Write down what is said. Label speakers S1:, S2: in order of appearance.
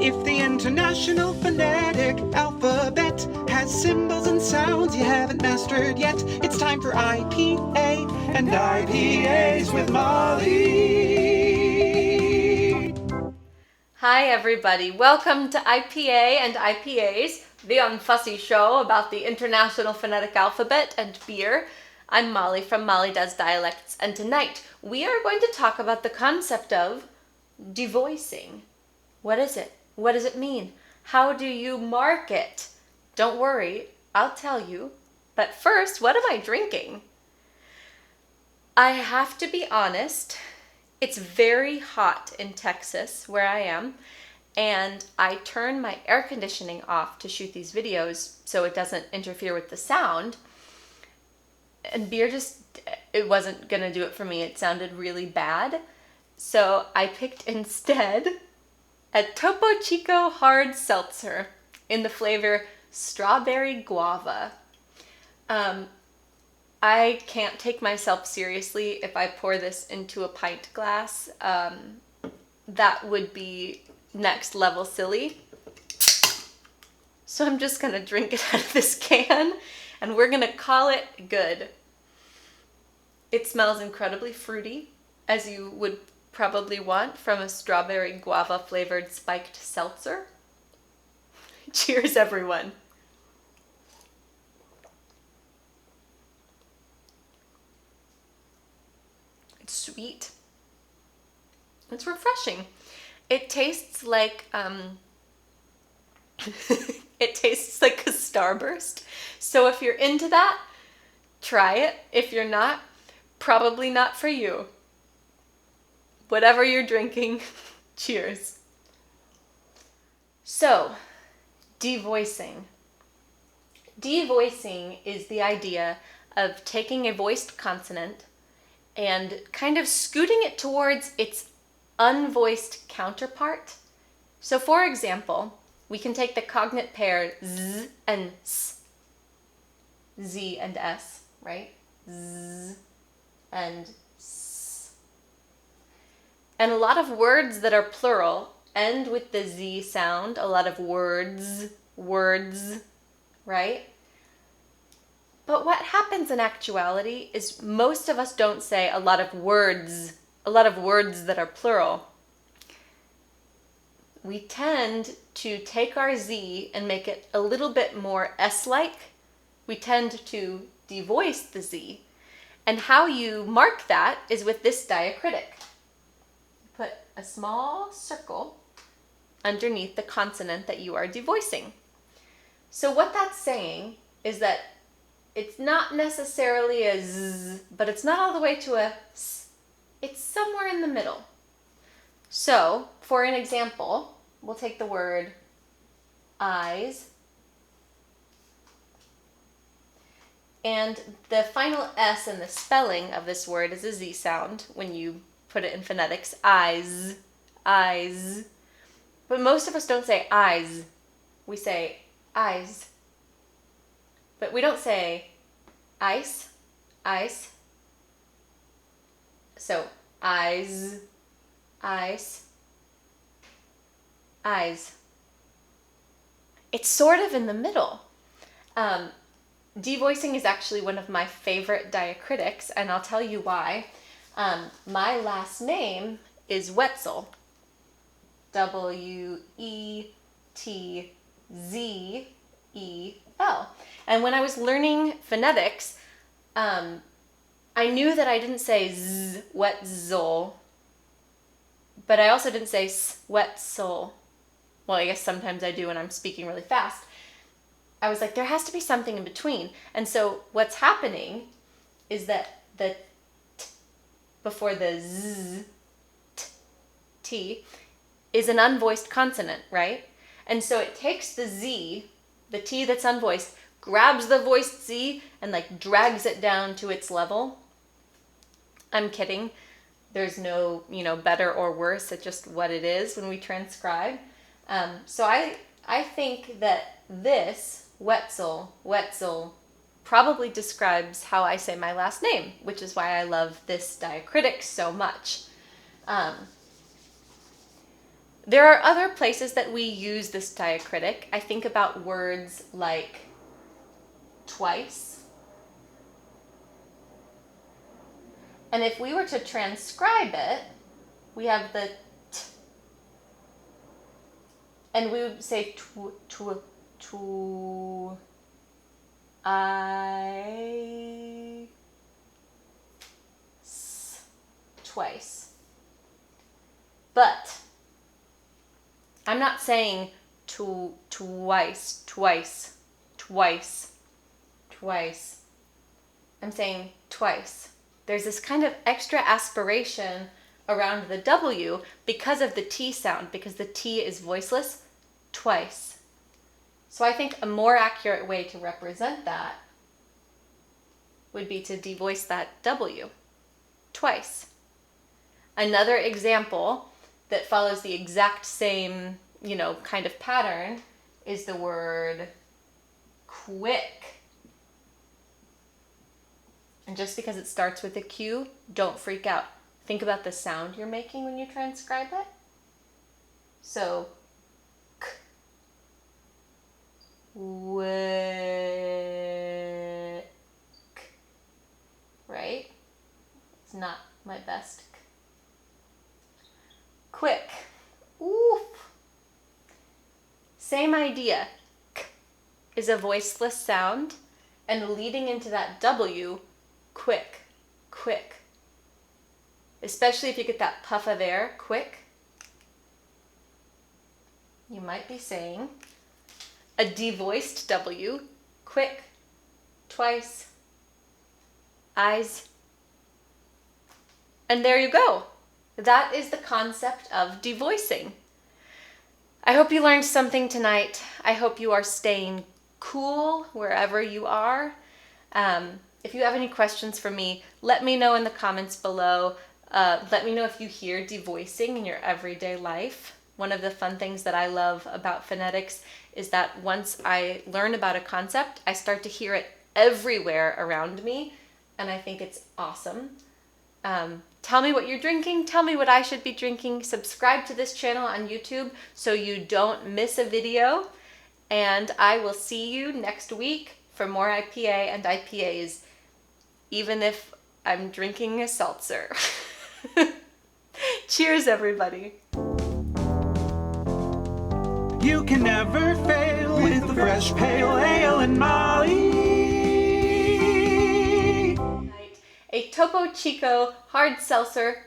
S1: If the International Phonetic Alphabet has symbols and sounds you haven't mastered yet, it's time for IPA and IPAs with Molly.
S2: Hi everybody, welcome to IPA and IPAs, the unfussy show about the International Phonetic Alphabet and beer. I'm Molly from Molly Does Dialects, and tonight we are going to talk about the concept of devoicing. What is it? What does it mean? How do you mark it? Don't worry, I'll tell you. But first, what am I drinking? I have to be honest, it's very hot in Texas where I am, and I turn my air conditioning off to shoot these videos so it doesn't interfere with the sound. And beer it wasn't gonna do it for me. It sounded really bad. So I picked instead a Topo Chico hard seltzer in the flavor strawberry guava. I can't take myself seriously if I pour this into a pint glass. That would be next level silly. So I'm just gonna drink it out of this can and we're gonna call it good. It smells incredibly fruity, as you would probably want from a strawberry guava flavored spiked seltzer. Cheers, everyone. It's sweet. It's refreshing. It tastes like it tastes like a Starburst. So if you're into that, try it. If you're not, probably not for you. Whatever you're drinking, cheers. So, devoicing. Devoicing is the idea of taking a voiced consonant and kind of scooting it towards its unvoiced counterpart. So for example, we can take the cognate pair z and s, z and s, right? Z and s. And a lot of words that are plural end with the z sound, a lot of words, right? But what happens in actuality is most of us don't say a lot of words that are plural. We tend to take our z and make it a little bit more s-like. We tend to devoice the z. And how you mark that is with this diacritic. Put a small circle underneath the consonant that you are devoicing. So what that's saying is that it's not necessarily a z, but it's not all the way to a s. It's somewhere in the middle. So, for an example, we'll take the word eyes, and the final s in the spelling of this word is a z sound when you put it in phonetics. Eyes, eyes. But most of us don't say eyes. We say eyes. But we don't say ice, ice. So eyes, ice, eyes. It's sort of in the middle. Devoicing is actually one of my favorite diacritics, and I'll tell you why. My last name is Wetzel. W-E-T-Z-E-L. And when I was learning phonetics, I knew that I didn't say z, Wetzel, but I also didn't say s, Wetzel. Well, I guess sometimes I do when I'm speaking really fast. I was like, there has to be something in between. And so what's happening is that the t before the z, t, is an unvoiced consonant, right? And so it takes the z, the t that's unvoiced, grabs the voiced z and like drags it down to its level. I'm kidding. There's no, better or worse. It's just what it is when we transcribe. So I think that this, Wetzel, probably describes how I say my last name, which is why I love this diacritic so much. There are other places that we use this diacritic. I think about words like twice. And if we were to transcribe it, we have the t. And we would say twice. But I'm not saying twice. I'm saying twice. There's this kind of extra aspiration around the W because of the T sound, because the T is voiceless, twice. So I think a more accurate way to represent that would be to devoice that W, twice. Another example that follows the exact same, kind of pattern is the word quick. And just because it starts with a Q, don't freak out. Think about the sound you're making when you transcribe it. So, k, wick, right? It's not my best. Quick. Oof. Same idea. K is a voiceless sound, and leading into that W, quick, quick. Especially if you get that puff of air, quick. You might be saying a devoiced W, quick, twice, eyes. And there you go. That is the concept of devoicing. I hope you learned something tonight. I hope you are staying cool wherever you are. If you have any questions for me, let me know in the comments below. Let me know if you hear devoicing in your everyday life. One of the fun things that I love about phonetics is that once I learn about a concept, I start to hear it everywhere around me, and I think it's awesome. Tell me what you're drinking. Tell me what I should be drinking. Subscribe to this channel on YouTube so you don't miss a video. And I will see you next week for more IPA and IPAs, even if I'm drinking a seltzer. Cheers, everybody.
S1: You can never fail with the fresh pale ale and Molly.
S2: A Topo Chico hard seltzer.